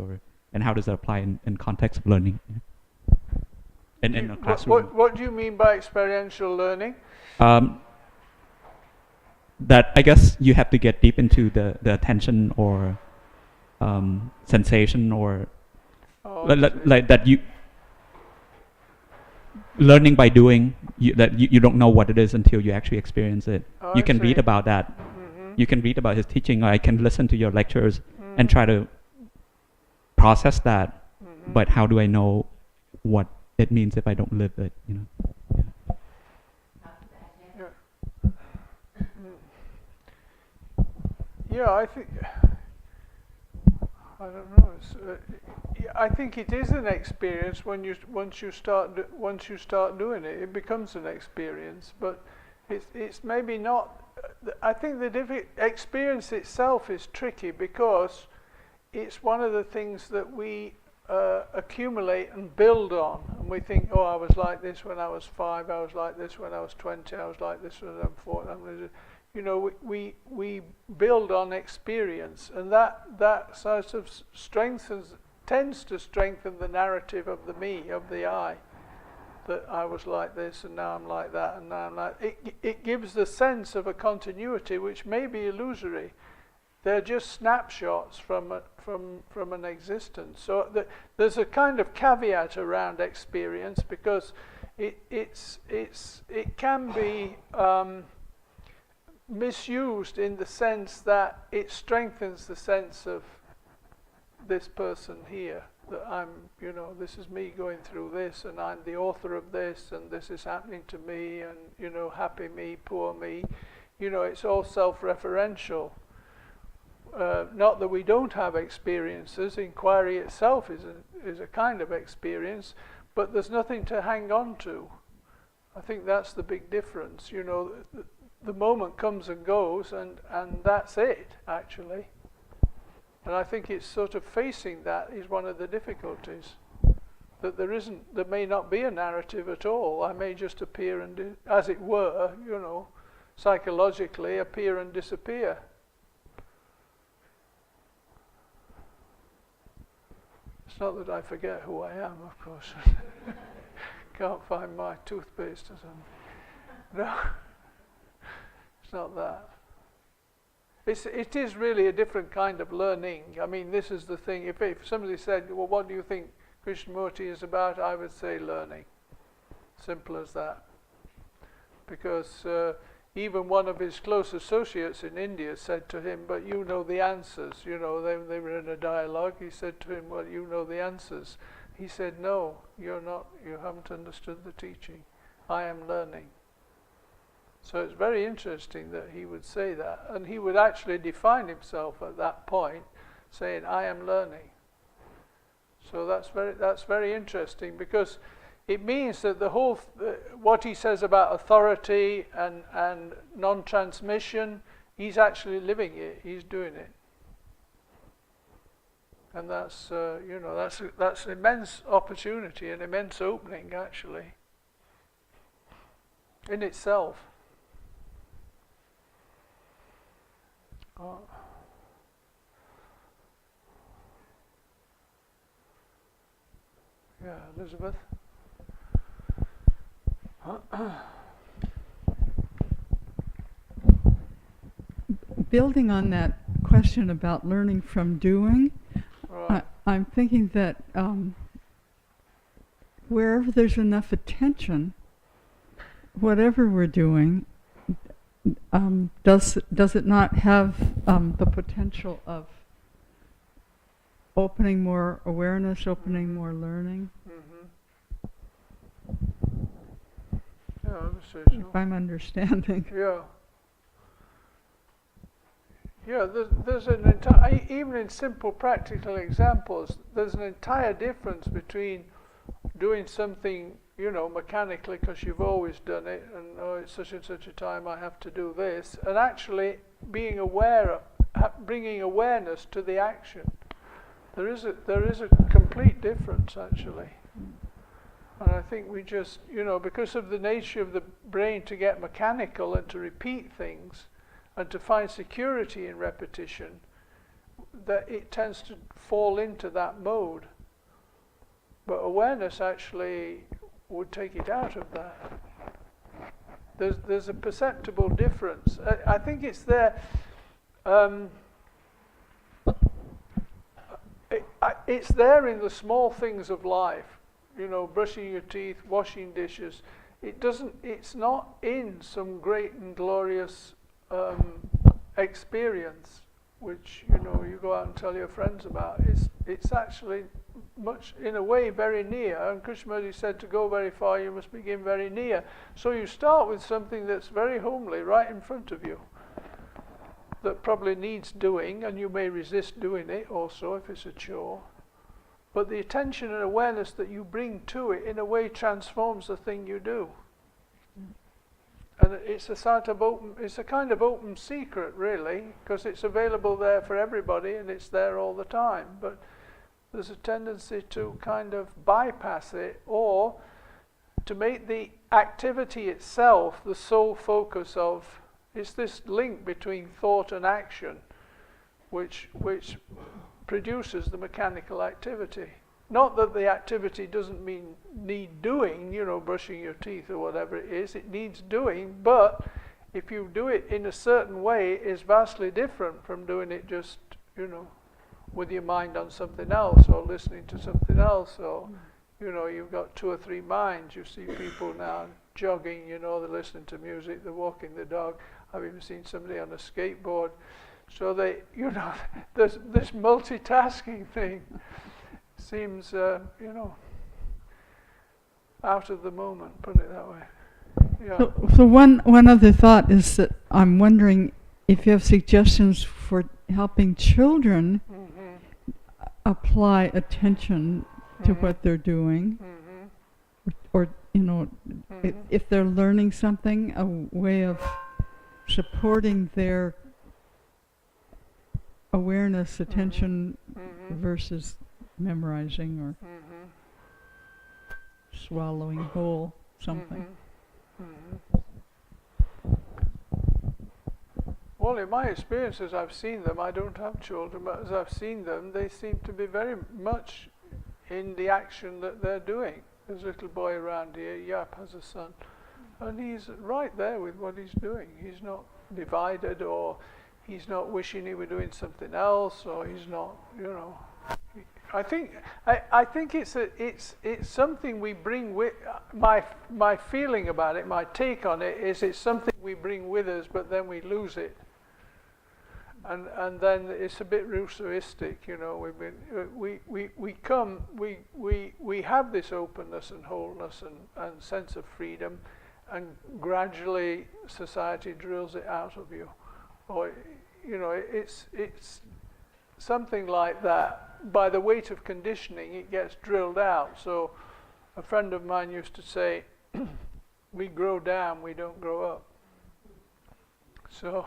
and how does that apply in context of learning? In a classroom. What do you mean by experiential learning? That I guess you have to get deep into the attention or sensation, or like that you learning by doing, that you don't know what it is until you actually experience it. You can read about that. Mm-hmm. You can read about his teaching, or I can listen to your lectures and try to process that. Mm-hmm. But how do I know what it means if I don't live it, you know? Yeah, I think, I don't know. I think it is an experience once you start doing it. It becomes an experience, but it's maybe not. I think the experience itself is tricky because it's one of the things that we accumulate and build on, and we think, oh, I was like this when I was 5, I was like this when I was 20, I was like this when I'm 40. You know, we build on experience, and that sort of tends to strengthen the narrative of the me, of the I, that I was like this and now I'm like that and now I'm like. It gives the sense of a continuity which may be illusory. They're just snapshots from an existence. So there's a kind of caveat around experience because it can be misused in the sense that it strengthens the sense of this person here, that I'm, you know, this is me going through this, and I'm the author of this, and this is happening to me, and, you know, happy me, poor me. You know, it's all self-referential. Not that we don't have experiences. Inquiry itself is a kind of experience, but there's nothing to hang on to. I think that's the big difference. You know, the moment comes and goes, and that's it, actually. And I think it's sort of facing that is one of the difficulties. That there may not be a narrative at all. I may just appear and, as it were, you know, psychologically appear and disappear. It's not that I forget who I am, of course. Can't find my toothpaste or something. No, it's not that. It is really a different kind of learning. I mean, this is the thing. If somebody said, well, what do you think Krishnamurti is about? I would say learning. Simple as that. Because even one of his close associates in India said to him, but you know the answers. You know, they were in a dialogue. He said to him, well, you know the answers. He said, no, you're not. You haven't understood the teaching. I am learning. So it's very interesting that he would say that. And he would actually define himself at that point, saying, I am learning. So that's very interesting, because it means that the whole, what he says about authority and non-transmission, he's actually living it, he's doing it. And that's, you know, that's an immense opportunity, an immense opening, actually, in itself. Oh. Yeah, Elizabeth. Building on that question about learning from doing, Right. I'm thinking that wherever there's enough attention, whatever we're doing, does it not have the potential of opening more awareness, opening more learning? Yeah, I would say so. If I'm understanding. Yeah. Yeah, there's an entire, even in simple practical examples, there's an entire difference between doing something, you know, mechanically because you've always done it, and oh, it's such and such a time I have to do this, and actually being aware, bringing awareness to the action. There is a complete difference, actually. And I think we just, you know, because of the nature of the brain to get mechanical and to repeat things and to find security in repetition, that it tends to fall into that mode. But awareness actually would take it out of that. There's a perceptible difference. I think it's there. It's there in the small things of life. You know, brushing your teeth, washing dishes. It's not in some great and glorious experience, which, you know, you go out and tell your friends about. It's actually much, in a way, very near. And Krishnamurti said, to go very far, you must begin very near. So you start with something that's very homely, right in front of you, that probably needs doing, and you may resist doing it also if it's a chore. but the attention and awareness that you bring to it in a way transforms the thing you do. And it's a kind of open secret, really, because it's available there for everybody and it's there all the time. But there's a tendency to kind of bypass it, or to make the activity itself the sole focus of. It's this link between thought and action, which produces the mechanical activity. Not that the activity doesn't need doing, brushing your teeth or whatever it is. It needs doing, but if you do it in a certain way, it's vastly different from doing it just, with your mind on something else or listening to something else, or, you've got 2 or 3 minds. You see people now jogging, they're listening to music, they're walking the dog. I've even seen somebody on a skateboard. So they, this multitasking thing seems, out of the moment, put it that way. Yeah. So one other thought is that I'm wondering if you have suggestions for helping children apply attention to what they're doing, or if they're learning something, a way of supporting their awareness, attention versus memorizing or swallowing whole something. Well, in my experience, as I've seen them, I don't have children, but as I've seen them, they seem to be very much in the action that they're doing. There's a little boy around here, Yap has a son, and he's right there with what he's doing. He's not divided, or he's not wishing he were doing something else, or he's not, I think it's something we bring with. My feeling about it, my take on it is it's something we bring with us, but then we lose it, and then it's a bit Rousseauistic, we have this openness and wholeness and sense of freedom, and gradually society drills it out of you, or it's something like that. By the weight of conditioning, it gets drilled out. So a friend of mine used to say, we grow down, we don't grow up. So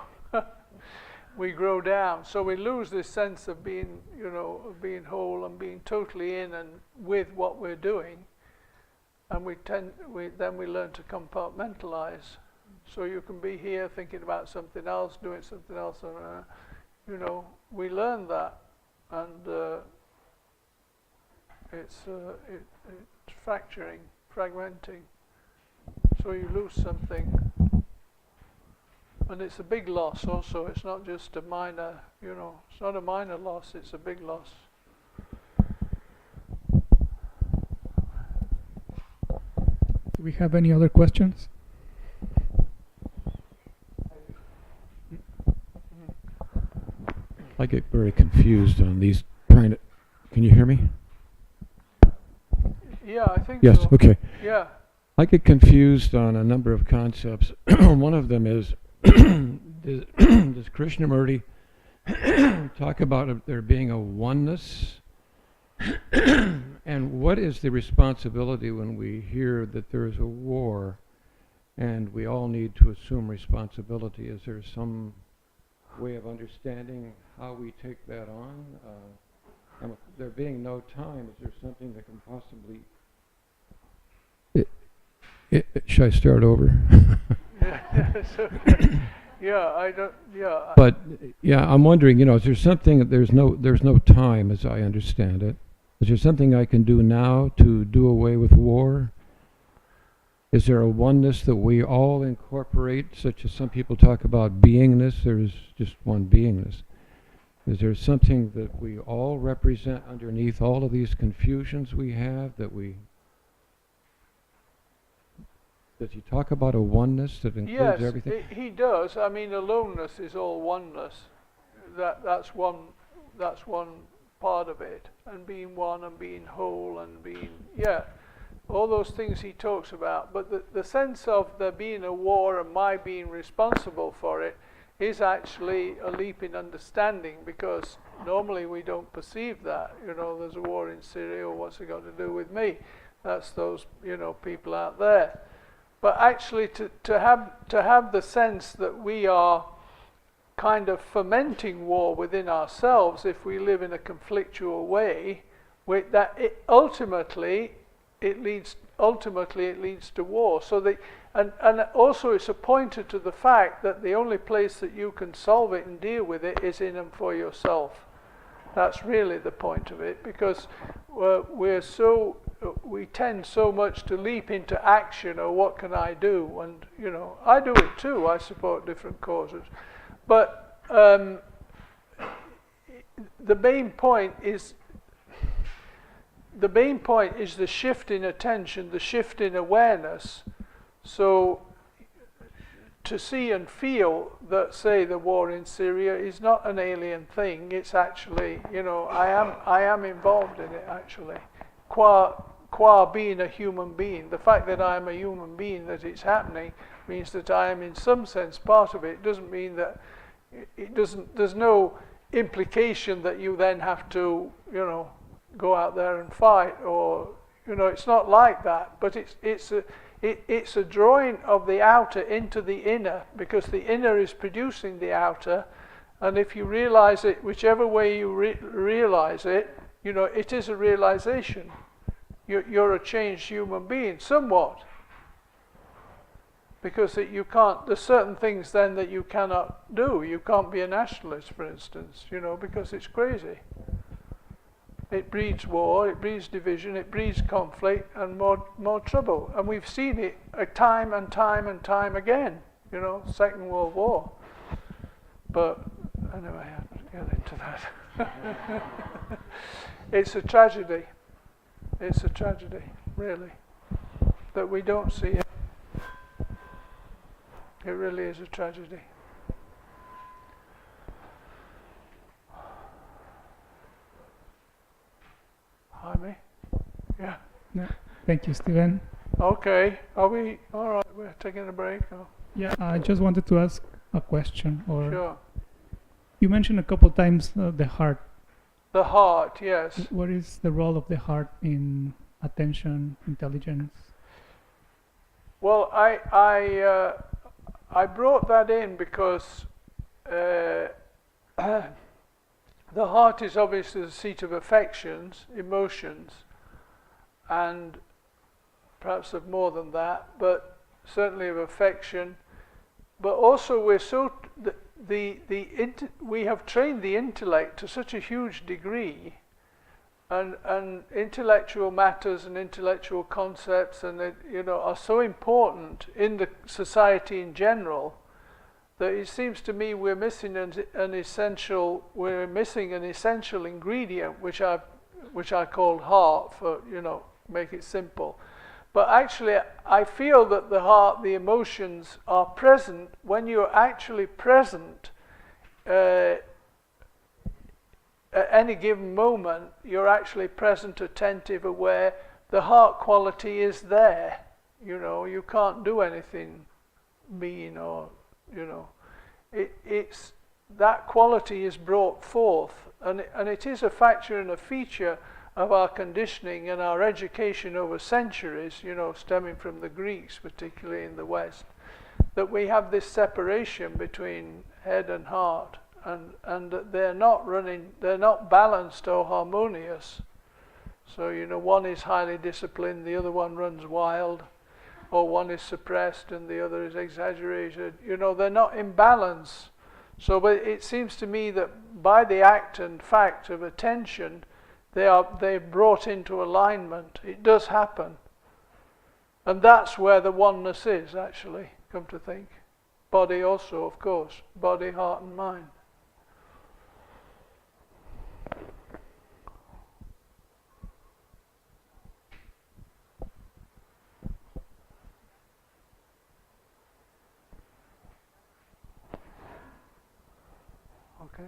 we grow down. So we lose this sense of being, of being whole and being totally in and with what we're doing. And then we learn to compartmentalize. So you can be here thinking about something else, doing something else, we learn that. And it's fracturing, fragmenting. So you lose something. And it's a big loss also. It's not just a minor, it's not a minor loss, it's a big loss. Do we have any other questions? I get very confused on these trying to. Can you hear me? Yeah, I think yes, so. Okay. Yeah. I get confused on a number of concepts. One of them is, does Krishnamurti talk about there being a oneness? And what is the responsibility when we hear that there is a war and we all need to assume responsibility? Is there some way of understanding how we take that on? And with there being no time, is there something that can possibly... should I start over? Yeah, I don't. Yeah. But yeah, I'm wondering. Is there something? There's no time, as I understand it. Is there something I can do now to do away with war? Is there a oneness that we all incorporate, such as some people talk about beingness? There's just one beingness. Is there something that we all represent underneath all of these confusions we have that we... Does he talk about a oneness that includes everything? Yes, he does. I mean, aloneness is all oneness. That's one part of it. And being one and being whole and being, all those things he talks about. But the sense of there being a war and my being responsible for it is actually a leap in understanding, because normally we don't perceive that. You know, there's a war in Syria, what's it got to do with me? That's those, you know, people out there. But actually to have the sense that we are kind of fomenting war within ourselves if we live in a conflictual way, ultimately it leads to war. So and also it's a pointer to the fact that the only place that you can solve it and deal with it is in and for yourself. That's really the point of it, because we tend so much to leap into action, or what can I do? And you know, I do it too. I support different causes, but the main point is the shift in attention, the shift in awareness. So to see and feel that, say, the war in Syria is not an alien thing. It's actually, you know, I am involved in it actually. Qua being a human being, the fact that I am a human being, that it's happening, means that I am in some sense part of it. It doesn't mean that there's no implication that you then have to, you know, go out there and fight, or, you know, it's not like that. But it's a drawing of the outer into the inner, because the inner is producing the outer, and if you realize it, whichever way you realize it, you know, it is a realization. You're a changed human being, somewhat. Because you can't, there's certain things then that you cannot do. You can't be a nationalist, for instance, you know, because it's crazy. It breeds war, it breeds division, it breeds conflict and more trouble. And we've seen it time and time and time again, you know, Second World War. But anyway, I have to get into that. It's a tragedy. It's a tragedy, really, that we don't see it. It really is a tragedy. Jaime? Yeah. No, thank you, Stephen. Okay. Are we all right? We're taking a break. Or? Yeah, I just wanted to ask a question. Sure. You mentioned a couple times the heart. The heart, yes. What is the role of the heart in attention, intelligence? Well, I brought that in because the heart is obviously the seat of affections, emotions, and perhaps of more than that, but certainly of affection. But also we're so we have trained the intellect to such a huge degree, and intellectual matters and intellectual concepts, and you know, are so important in the society in general, that it seems to me we're missing an essential ingredient, which I call heart, for, you know, make it simple. But actually, I feel that the heart, the emotions, are present when you're actually present. At any given moment, you're actually present, attentive, aware. The heart quality is there. You know, you can't do anything mean, or, you know, it's that quality is brought forth, and it is a factor and a feature of our conditioning and our education over centuries, you know, stemming from the Greeks, particularly in the West, that we have this separation between head and heart, and that they're not balanced or harmonious. So, you know, one is highly disciplined, the other one runs wild, or one is suppressed and the other is exaggerated. You know, they're not in balance. So, but it seems to me that by the act and fact of attention, they're brought into alignment. It does happen. And that's where the oneness is, actually, come to think. Body also, of course. Body, heart and mind. Okay.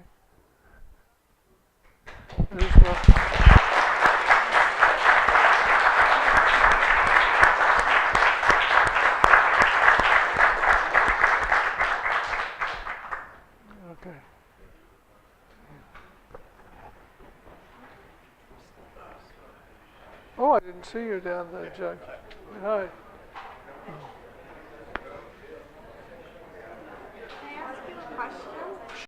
Oh, I didn't see you down there, Judge. Hi.